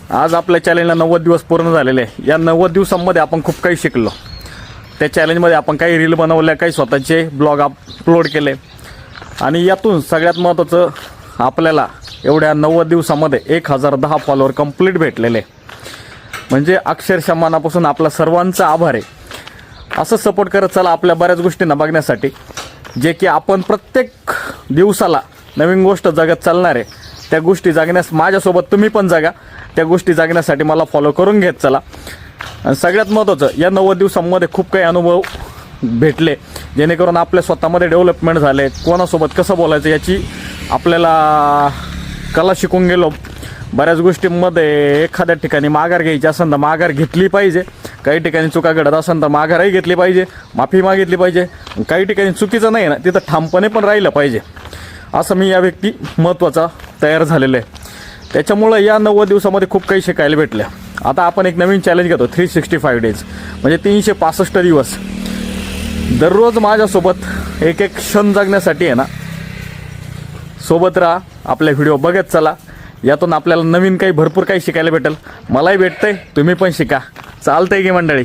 आज आपल्या चॅलेंजला 90 दिवस पूर्ण झालेले आहे। या 90 दिवसांमध्ये आपण खूप काही शिकलो। त्या चॅलेंजमध्ये आपण काही रील बनवल्या, काही स्वतःचे ब्लॉग अपलोड केले आणि यातून सगळ्यात महत्त्वाचं आपल्याला एवढ्या 90 दिवसामध्ये 1010 फॉलोअर कंप्लीट भेटलेले। म्हणजे अक्षरशः मनापासून आपला सर्वांचा आभार आहे। असं सपोर्ट करत चला आपल्या बऱ्याच गोष्टींना बघण्यासाठी, जे की आपण प्रत्येक दिवसाला नवीन गोष्ट जगत चालणार आहे। त्या गोष्टी जगण्यास माझ्यासोबत तुम्ही पण जगा। त्या गोष्टी जगण्यासाठी मला फॉलो करून घेत चला। आणि सगळ्यात महत्त्वाचं या 90 दिवसांमध्ये खूप काही अनुभव भेटले, जेणेकरून आपल्या स्वतःमध्ये डेव्हलपमेंट झाले। कोणासोबत कसं बोलायचं याची आपल्याला कला शिकून गेलो। बऱ्याच गोष्टींमध्ये एखाद्या ठिकाणी माघार घ्यायची असेल तर माघार घेतली पाहिजे, काही ठिकाणी चुका घडत असेल तर माघारही घेतली पाहिजे, माफी मागितली पाहिजे। काही ठिकाणी चुकीचं नाही ना तिथं ठामपणे पण राहिलं पाहिजे, असं मी या व्यक्ती महत्त्वाचा तयार झालेलं आहे। त्याच्यामुळं या 90 दिवसामध्ये खूप काही शिकायला भेटलं। आता आपण एक नवीन चॅलेंज घेतो, 365 डेज म्हणजे 365 दिवस। दररोज माझ्यासोबत एक एक क्षण जगण्यासाठी आहे ना, सोबत राहा, आपले व्हिडिओ बघत चला। यातून आपल्याला नवीन काही भरपूर काही शिकायला भेटेल। मलाही भेटतंय, तुम्ही पण शिका। चालतंय की मंडळी।